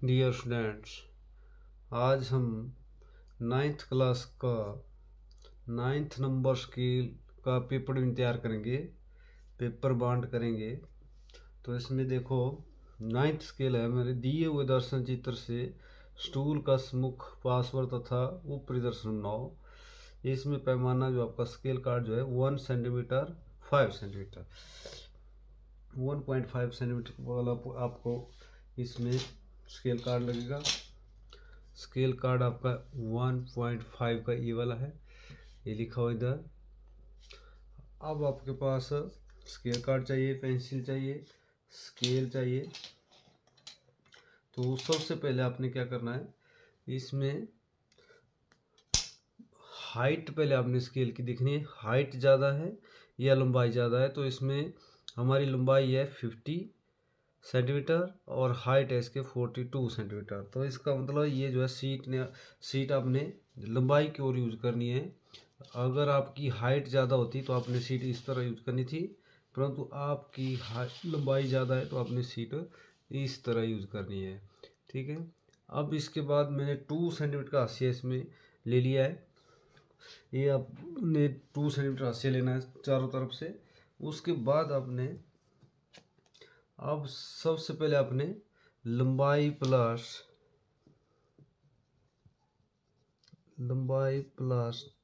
Dear students, आज हम ninth class का 9th नंबर स्केल का पेपर भी तैयार करेंगे, पेपर बांड करेंगे। तो इसमें देखो 9th स्केल है। मेरे दिए हुए दर्शन चित्र से स्टूल का मुख पार्श्व तथा ऊपरी दर्शन बनाओ। इसमें पैमाना जो आपका स्केल कार्ड जो है 1 सेंटीमीटर 5 सेंटीमीटर 1.5 सेंटीमीटर वाला आपको इसमें स्केल कार्ड लगेगा। स्केल कार्ड आपका 1.5 का ये वाला है, ये लिखा हुआ इधर। अब आपके पास स्केल कार्ड चाहिए, पेंसिल चाहिए, स्केल चाहिए। तो सबसे पहले आपने क्या करना है, इसमें हाइट पहले आपने स्केल की देखनी है, हाइट ज़्यादा है या लंबाई ज़्यादा है। तो इसमें हमारी लंबाई है 50 सेंटीमीटर और हाइट है इसके 42 सेंटीमीटर। तो इसका मतलब ये जो है सीट आपने लंबाई की ओर यूज करनी है। अगर आपकी हाइट ज़्यादा होती तो आपने सीट इस तरह यूज करनी थी, परंतु आपकी लंबाई ज़्यादा है तो आपने सीट इस तरह यूज करनी है। ठीक है। अब इसके बाद मैंने 2 सेंटीमीटर का हाशिया इसमें ले लिया है। ये आपने 2 सेंटीमीटर हाशिया लेना है चारों तरफ से। उसके बाद आपने अब सबसे पहले आपने लंबाई प्लस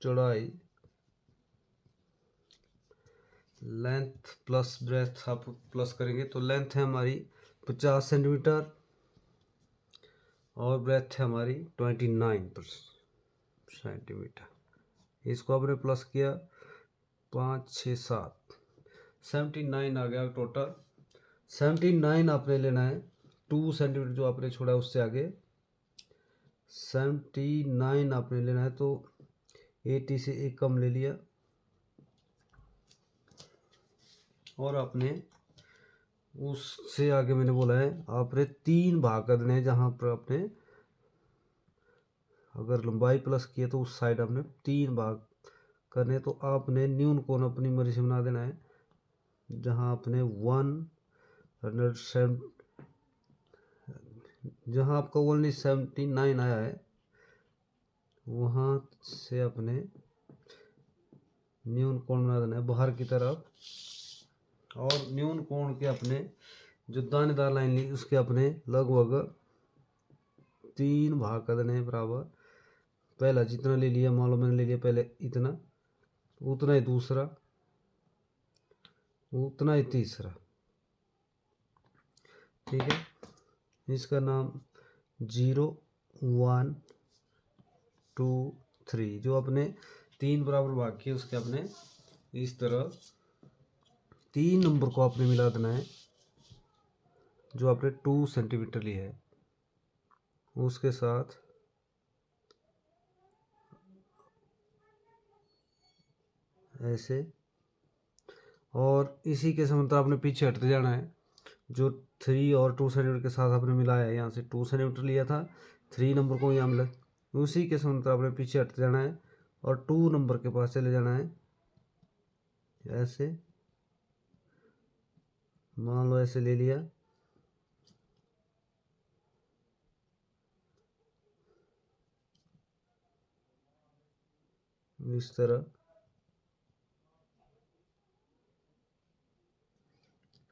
चौड़ाई, लेंथ प्लस ब्रेथ आप प्लस करेंगे। तो लेंथ है हमारी 50 सेंटीमीटर और ब्रेथ है हमारी 29 सेंटीमीटर। इसको आपने प्लस किया 5 6 7 79 आ गया टोटल। 79 आपने लेना है, 2 सेंटीमीटर जो आपने छोड़ा उससे आगे 79 आपने लेना है। तो 80 से एक कम ले लिया और आपने उससे आगे मैंने बोला है आपने 3 भाग कर देने हैं। जहाँ पर आपने अगर लंबाई प्लस किया तो उस साइड आपने 3 भाग करने। तो आपने न्यून कोण अपनी मर्जी से बना देना है। जहाँ आपने 107 जहाँ आपका ओनली 79 आया है वहाँ से अपने न्यून कोण बना देना है बाहर की तरफ। और न्यून कोण के अपने जो दानेदार लाइन ली उसके अपने लगभग 3 भाग कर देने हैं बराबर। पहला जितना ले लिया, मान लो मैंने ले लिया पहले इतना, उतना ही दूसरा, उतना ही तीसरा। ठीक है। इसका नाम 0 1 2 3 जो अपने 3 बराबर भाग किए उसके अपने इस तरह 3 नंबर को आपने मिला देना है। जो आपने 2 सेंटीमीटर लिया है उसके साथ ऐसे, और इसी के समांतर आपने पीछे हटते जाना है। जो 3 और 2 सेंटीमीटर के साथ आपने मिलाया है, यहाँ से 2 सेंटीमीटर लिया था, 3 नंबर को यहाँ मिला, उसी के समांतर आपने पीछे हटते जाना है और 2 नंबर के पास चले जाना है। ऐसे मान लो ऐसे ले लिया, इस तरह,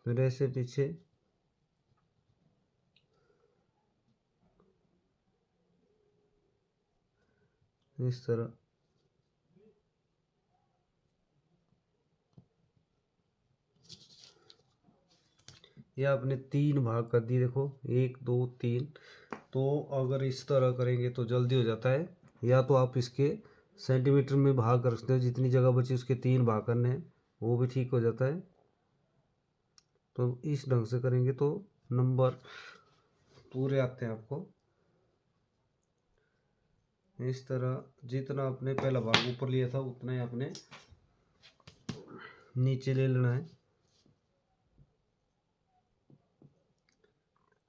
फिर ऐसे पीछे, इस तरह। ये आपने 3 भाग कर दिए, देखो 1 2 3। तो अगर इस तरह करेंगे तो जल्दी हो जाता है, या तो आप इसके सेंटीमीटर में भाग कर सकते हो, जितनी जगह बची उसके 3 भाग करने हैं, वो भी ठीक हो जाता है। तो इस ढंग से करेंगे तो नंबर पूरे आते हैं आपको। इस तरह जितना आपने पहला भाग ऊपर लिया था उतना ही आपने नीचे ले लेना है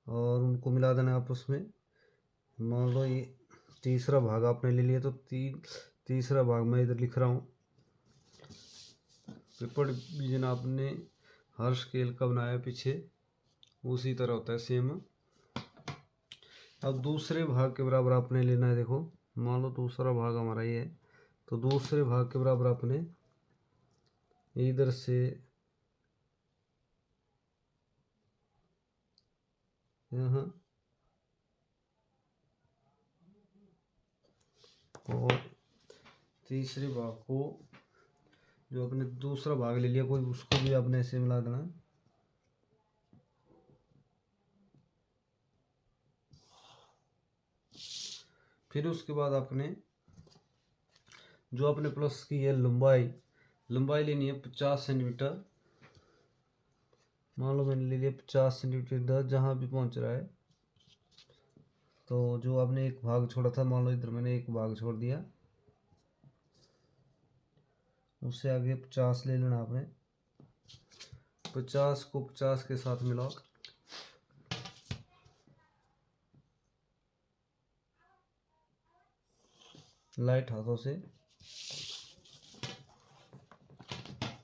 और उनको मिला देना है आपस में। मान लो ये तीसरा भाग आपने ले लिया तो तीसरा भाग मैं इधर लिख रहा हूँ। पेपर डिवीजन आपने हर स्केल का बनाया पीछे उसी तरह होता है सेम। अब दूसरे भाग के बराबर आपने लेना है। देखो मान लो दूसरा भाग हमारा ये है, तो दूसरे भाग के बराबर आपने इधर से यहाँ और तीसरे भाग को, जो अपने दूसरा भाग ले लिया कोई, उसको भी आपने ऐसे मिला देना है। फिर उसके बाद आपने जो अपने प्लस की है लंबाई लेनी है 50 सेंटीमीटर। मान लो मैंने ले लिया 50 सेंटीमीटर जहाँ भी पहुँच रहा है। तो जो आपने एक भाग छोड़ा था, मान लो इधर मैंने एक भाग छोड़ दिया, उससे आगे 50 ले लेना आपने। 50 को 50 के साथ मिलाओ, लाइट हाथों से।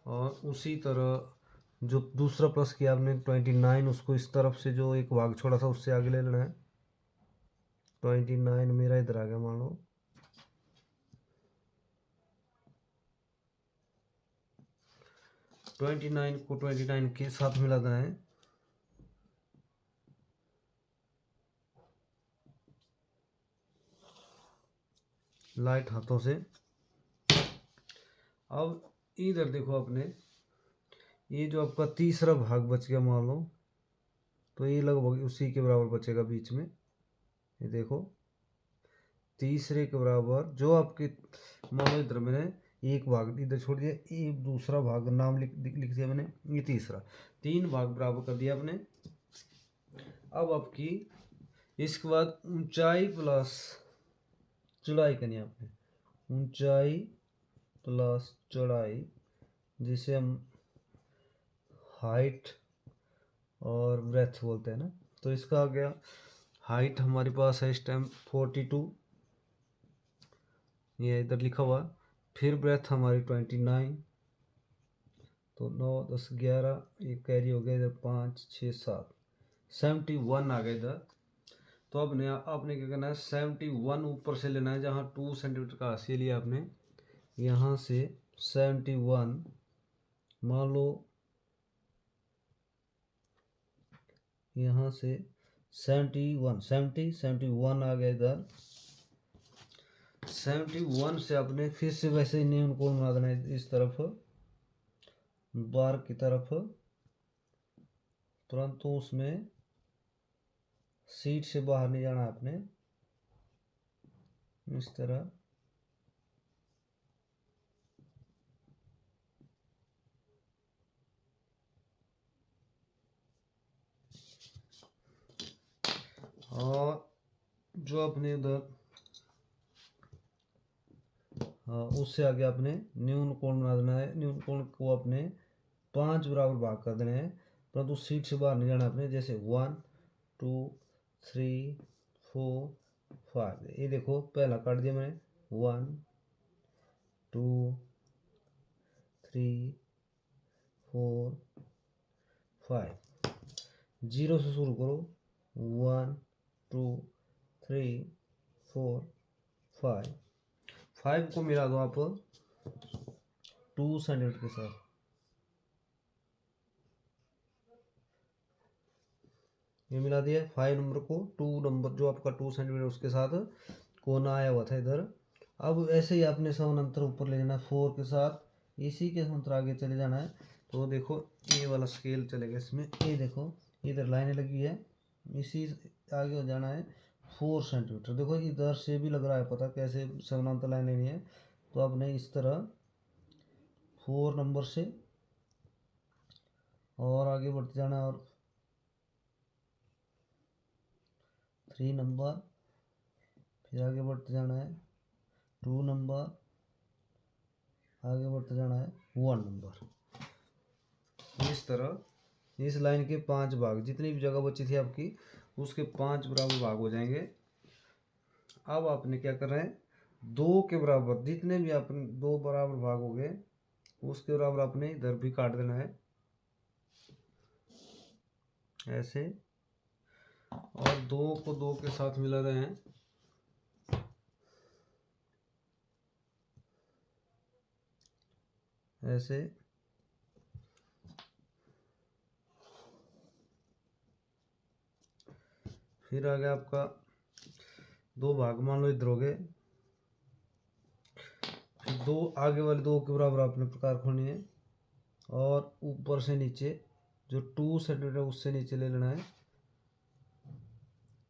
और उसी तरह जो दूसरा प्लस किया आपने 29, उसको इस तरफ से जो एक भाग छोड़ा था उससे आगे ले लेना है। 29 मेरा इधर आ गया मान लो। ट्वेंटी नाइन को 29 के साथ मिला देना है। लाइट हाथों से। अब इधर देखो अपने, ये जो आपका तीसरा भाग बच गया मान लो, तो ये लगभग उसी के बराबर बचेगा बीच में। ये देखो तीसरे के बराबर जो आपके, मान लो इधर मैंने एक भाग इधर छोड़ दिया, ये दूसरा भाग नाम लिख दिया मैंने, ये तीसरा, 3 भाग बराबर कर दिया आपने। अब आपकी इसके बाद ऊंचाई प्लस चौड़ाई करनी है आपने। ऊंचाई प्लस चौड़ाई, जिसे हम हाइट और ब्रेथ बोलते हैं ना। तो इसका आ गया, हाइट हमारे पास है इस टाइम 42, ये इधर लिखा हुआ। फिर ब्रेथ हमारी 29, तो 9 10 11, ये कैरी हो गया इधर 5 6 7, 71 आ गया इधर। तो अब आपने क्या करना है, 71 ऊपर से लेना है, जहाँ 2 सेंटीमीटर का हाशिया लिया आपने, यहाँ से 71 मान लो, यहाँ से 71 आ गया इधर। 71 से आपने फिर से वैसे ही न्यून कोण बना देना है इस तरफ, बार की तरफ, परंतु उसमें सीट से बाहर नहीं जाना आपने, इस तरह। और जो अपने उधर, हाँ उससे आगे आपने न्यून कोण बना देना है। न्यून कोण को अपने 5 बराबर भाग कर देने हैं, परंतु सीट से बाहर नहीं जाना आपने। जैसे 1 2 3 4 5, ये देखो पहला काट दिया मैंने, 1 2 3 4 5, 0 से शुरू करो, 1 2 3 4 5, 5 को मिला दो आप 2 सेंटीमीटर के साथ। ये मिला दिया 5 नंबर को 2 नंबर, जो आपका 2 सेंटीमीटर उसके साथ कोना आया हुआ था इधर। अब ऐसे ही आपने समानांतर ऊपर ले जाना 4 के साथ, इसी के समांतर आगे चले जाना है। तो देखो ये वाला स्केल चलेगा इसमें, ये देखो इधर लाइनें लगी है, इसी आगे हो जाना है 4 सेंटीमीटर। देखो इधर से भी लग रहा है पता कैसे समानांतर लाइनें नहीं है, तो आपने इस तरह 4 नंबर से और आगे बढ़ते जाना, और 3 नंबर, फिर आगे बढ़ते जाना है 2 नंबर, आगे बढ़ते जाना है 1 नंबर। इस तरह इस लाइन के 5 भाग, जितनी भी जगह बची थी आपकी उसके 5 बराबर भाग हो जाएंगे। अब आपने क्या कर रहे हैं, 2 के बराबर जितने भी आपने 2 बराबर भाग हो गए, उसके बराबर आपने इधर भी काट देना है ऐसे। और दो को दो के साथ मिला रहे हैं। ऐसे फिर आ गया आपका दो भाग, मान लो इधर हो गए। फिर दो आगे वाले दो के बराबर आपने प्रकार खोनी है और ऊपर से नीचे जो 2 सेंटीमीटर उससे नीचे ले लेना है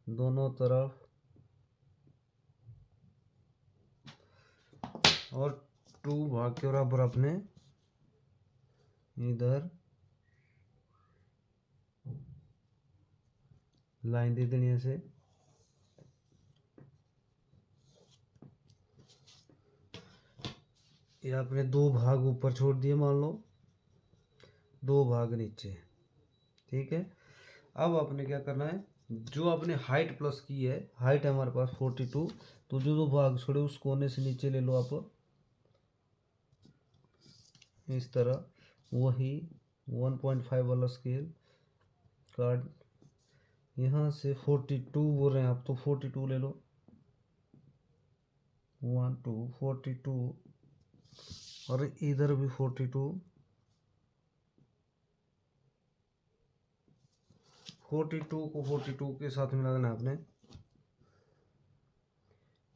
दोनों तरफ, और 2 भाग के बराबर अपने इधर लाइन दे देनी है ऐसे। ये आपने 2 भाग ऊपर छोड़ दिए, मान लो 2 भाग नीचे, ठीक है। अब आपने क्या करना है, जो आपने हाइट प्लस की है, हाइट है हमारे पास 42, तो जो दो भाग छोड़े उस कोने से नीचे ले लो आप इस तरह। वही 1.5 वाला स्केल कार्ड, यहाँ से 42 बोल रहे हैं आप, तो 42 ले लो, 1 2 42, और इधर भी 42, 42 को 42 के साथ मिला देना आपने।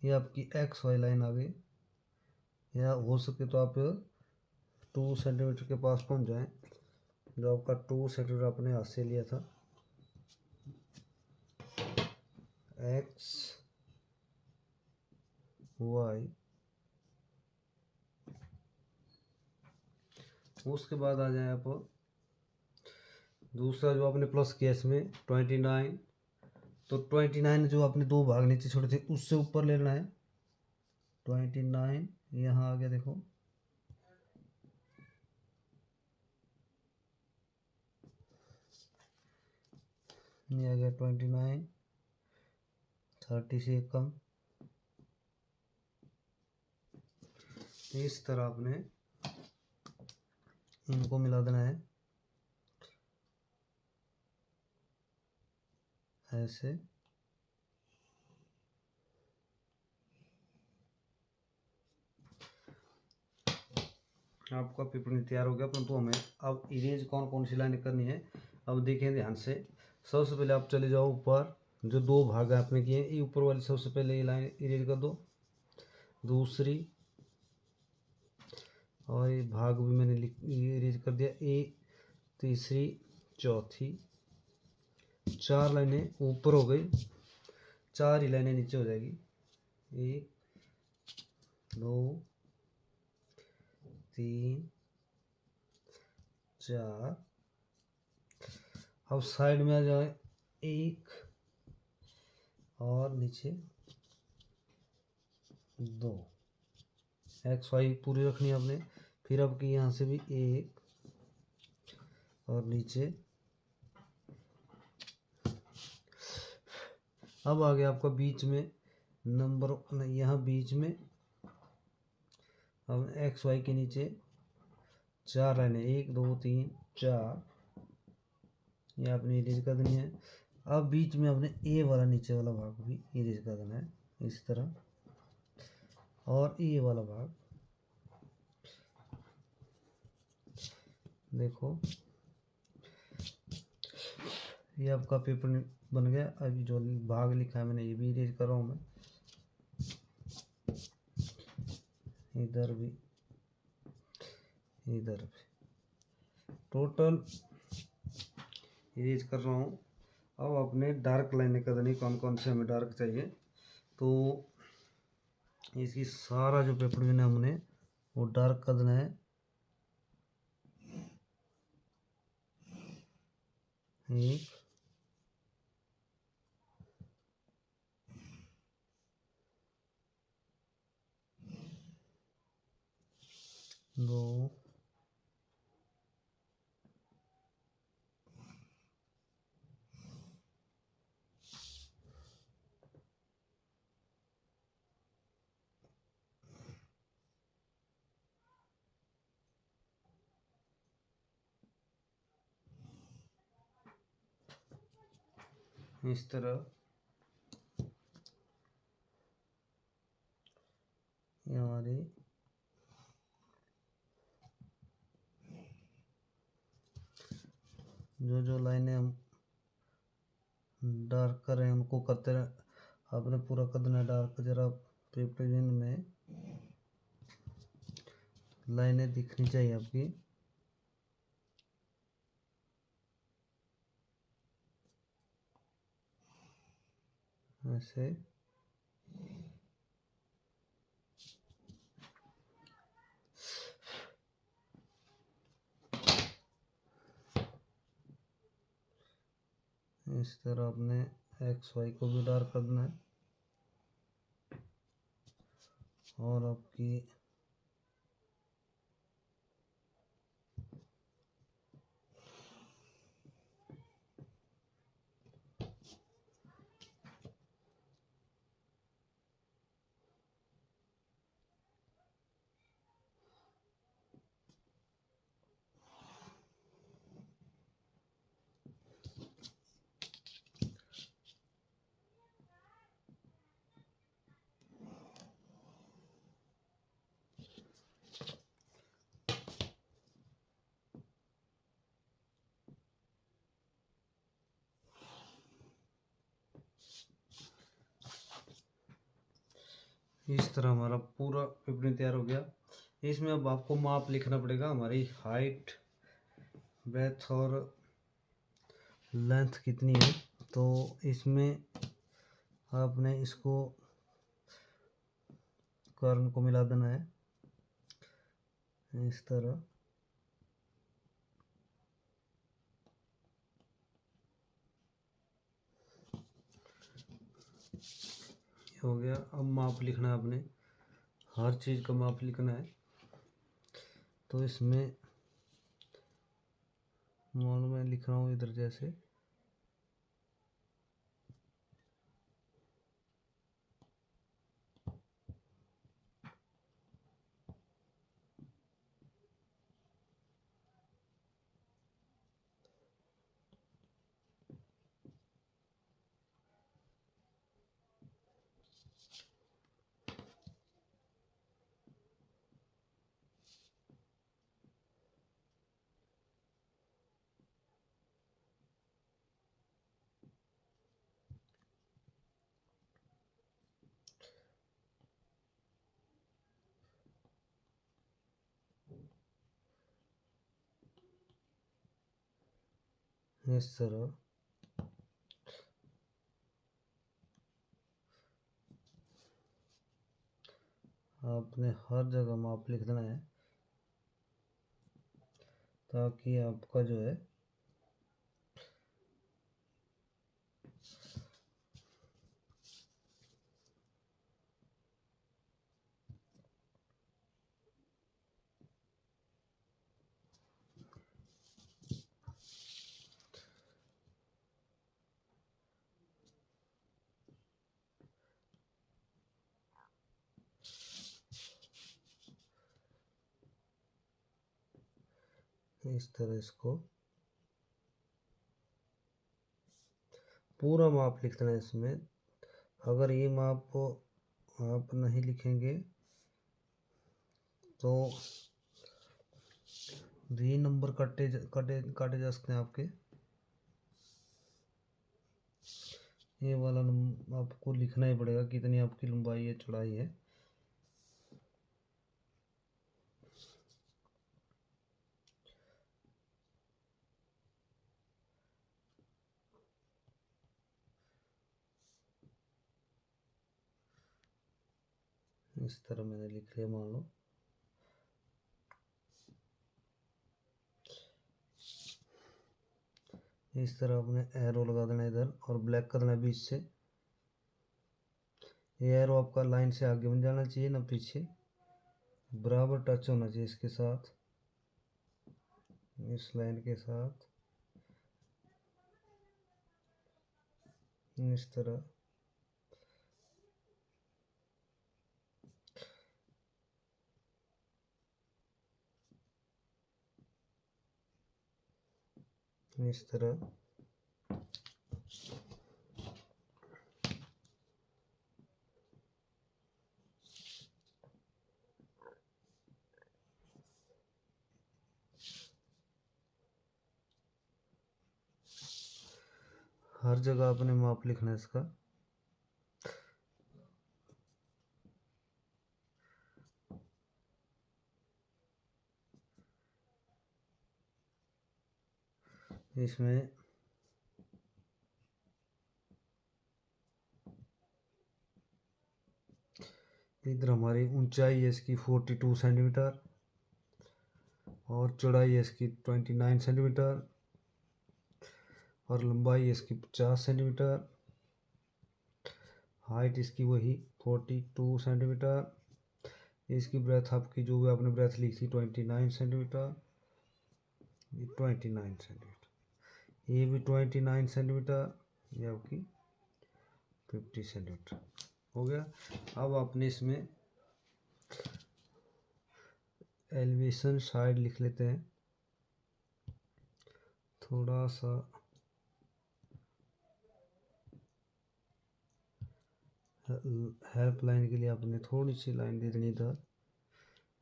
ये आपकी एक्स वाई लाइन आ गई, या हो सके तो आप 2 सेंटीमीटर के पास पहुंच जाएं, जो आपका 2 सेंटीमीटर आपने हाथ से लिया था। एक्स वाई, उसके बाद आ जाए आप दूसरा जो आपने प्लस किया इसमें 29, तो 29 जो आपने दो भाग नीचे छोड़े थे उससे ऊपर लेना है 29। यहाँ आ गया देखो, ये आ गया 29, 30 से कम। इस तरह आपने इनको मिला देना है ऐसे। आपका पेपर तैयार हो गया, परंतु हमें अब इरेज कौन कौन सी लाइन करनी है अब देखें ध्यान से। सबसे पहले आप चले जाओ ऊपर, जो दो भाग आपने किए ये ऊपर वाली सबसे पहले ये लाइन इरेज कर दो, दूसरी, और ये भाग भी मैंने इरेज कर दिया, ए तीसरी, चौथी, 4 लाइनें ऊपर हो गई, 4 ही लाइनें नीचे हो जाएगी, 1 2 3 4। अब साइड में आ जाए 1 और नीचे 2, एक्स वाई पूरी रखनी है आपने। फिर अब की यहाँ से भी 1 और नीचे। अब आ गया आपका बीच में नंबर, यहाँ बीच में अब एक्स वाई के नीचे 4 लाइनें, 1 2 3 4, ये आपने इरेज कर देनी है। अब बीच में आपने ए वाला नीचे वाला भाग भी इरेज कर देना है इस तरह, और ए वाला भाग देखो, ये आपका पेपर बन गया। अभी जो भाग लिखा है मैंने ये भी इरेज कर रहा हूँ मैं, इधर भी इधर भी, टोटल इरेज कर रहा हूँ। अब अपने डार्क लाइनें कर देनी, कौन कौन से हमें डार्क चाहिए, तो इसकी सारा जो पेपर है हमने वो डार्क कर देना है। 1 2 इस तरह ये हमारी जो जो लाइनें हम डार्क कर रहे हैं उनको करते रहे। आपने पूरा कर देना डार्क, जरा पेपर में लाइनें दिखनी चाहिए आपकी। ऐसे इस तरह अपने एक्स वाई को भी डार्क करना है और आपकी इस तरह हमारा पूरा पेपर तैयार हो गया। इसमें अब आपको माप लिखना पड़ेगा, हमारी हाइट, ब्रेथ और लेंथ कितनी है। तो इसमें आपने इसको कर्न को मिला देना है इस तरह। हो गया। अब माप लिखना है आपने, हर चीज़ का माप लिखना है। तो इसमें मान मैं लिख रहा हूँ इधर जैसे, इस तरह आपने हर जगह माप लिख देना है ताकि आपका जो है इस तरह इसको पूरा माप लिख देना है इसमें। अगर ये माप आप नहीं लिखेंगे तो 3 नंबर काटे जा सकते हैं आपके। ये वाला आपको लिखना ही पड़ेगा कितनी आपकी लंबाई है, चौड़ाई है। इस तरह मैंने लिख लिया मान लो। इस तरह आपने एरो लगा देना इधर और ब्लैक कर देना बीच से। ये एरो आपका लाइन से आगे बन जाना चाहिए ना पीछे, बराबर टच होना चाहिए इसके साथ, इस लाइन के साथ इस तरह। इस तरह हर जगह अपने माप लिखना है इसका। इसमें इधर हमारी ऊंचाई है इसकी 42 सेंटीमीटर और चौड़ाई है इसकी 29 सेंटीमीटर और लंबाई है इसकी 50 सेंटीमीटर। हाइट इसकी वही 42 सेंटीमीटर। इसकी ब्रेथ आपकी जो भी आपने ब्रेथ ली थी 29 सेंटीमीटर, 29 सेंटीमीटर, ये भी 29 सेंटीमीटर, ये आपकी 50 सेंटीमीटर हो गया। अब आपने इसमें एलिवेशन साइड लिख लेते हैं थोड़ा सा। हेल्प लाइन के लिए आपने थोड़ी सी लाइन दे देनी इधर।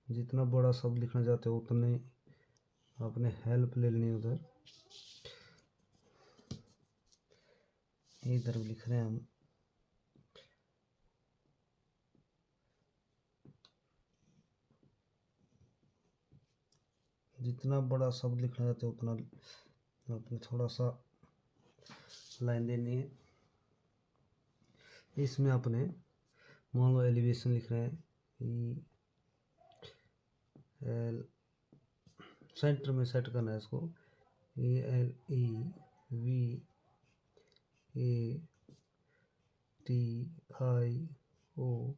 जितना बड़ा शब्द लिखना चाहते हो उतने आपने हेल्प ले लेनी उधर। इधर लिख रहे हैं हम जितना बड़ा शब्द लिखना चाहते हो उतना आपने थोड़ा सा लाइन देनी है। इसमें आपने मान लो एलिवेशन लिख रहे हैं, ई एल सेंटर में सेट करना है इसको, E L E V A T I O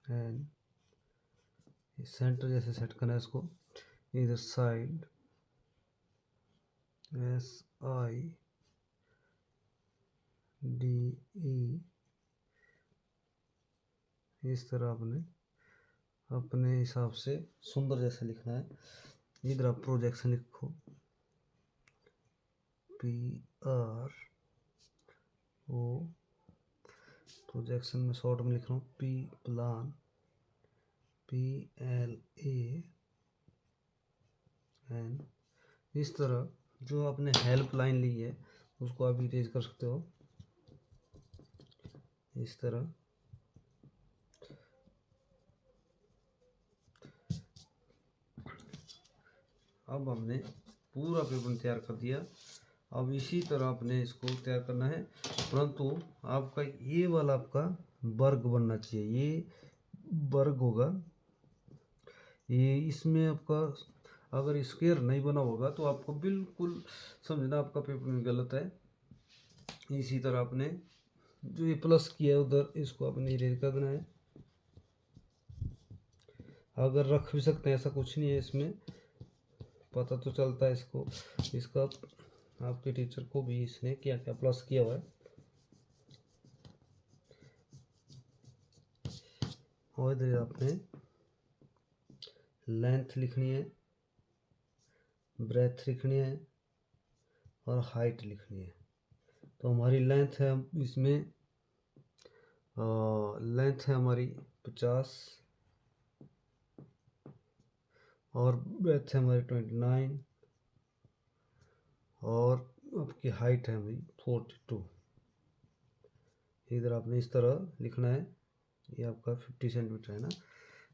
N, centre जैसे सेट करना है इसको। इधर side S I D E, इस तरह आपने अपने हिसाब से सुंदर जैसे लिखना है। इधर आप प्रोजेक्शन लिखो, पी आर ओ, प्रोजेक्शन में शॉर्ट में लिख रहा हूँ P plan, P L A N. इस तरह जो आपने हेल्प लाइन ली है उसको आप इरेज कर सकते हो इस तरह। अब हमने पूरा पेपर तैयार कर दिया। अब इसी तरह आपने इसको तैयार करना है, परंतु आपका ये वाला आपका वर्ग बनना चाहिए। ये वर्ग होगा, ये इसमें आपका अगर स्क्वायर नहीं बना होगा तो आपको बिल्कुल समझना आपका पेपर गलत है। इसी तरह आपने जो ये प्लस किया है उधर इसको आपने इरेज कर देना है। अगर रख भी सकते हैं, ऐसा कुछ नहीं है, इसमें पता तो चलता है इसको, इसका आपके टीचर को भी इसने क्या क्या प्लस किया हुआ है। और इधर आपने लेंथ लिखनी है, ब्रेथ लिखनी है और हाइट लिखनी है। तो हमारी लेंथ है इसमें लेंथ है हमारी 50 और ब्रेथ है हमारी 29 और आपकी हाइट है हमारी 42। इधर आपने इस तरह लिखना है, ये आपका 50 सेंटीमीटर है ना,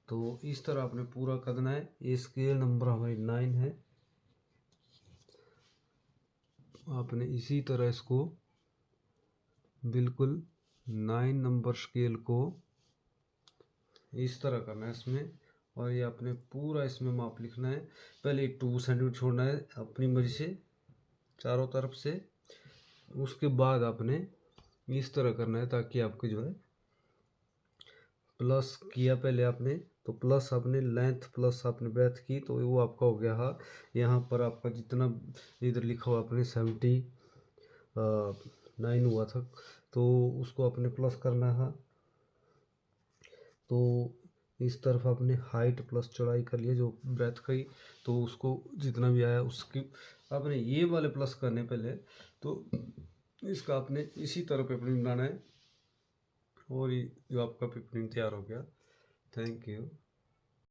तो इस तरह आपने पूरा करना है। ये स्केल नंबर हमारी 9 है। आपने इसी तरह इसको बिल्कुल 9 नंबर स्केल को इस तरह करना है इसमें, और ये आपने पूरा इसमें माप लिखना है। पहले 2 सेंटीमीटर छोड़ना है अपनी मर्जी से चारों तरफ से, उसके बाद आपने इस तरह करना है ताकि आपके जो है प्लस किया पहले आपने, तो प्लस आपने लेंथ प्लस आपने ब्रेथ की तो वो आपका हो गया। हाँ, यहाँ पर आपका जितना इधर लिखा हुआ आपने 79 हुआ था, तो उसको आपने प्लस करना है। तो इस तरफ आपने हाइट प्लस चौड़ाई कर लिया जो ब्रेथ का ही, तो उसको जितना भी आया उसकी आपने ये वाले प्लस करने पहले, तो इसका आपने इसी तरह पेपरिंग बनाना है और ये जो आपका पेपरिंग तैयार हो गया। Thank you.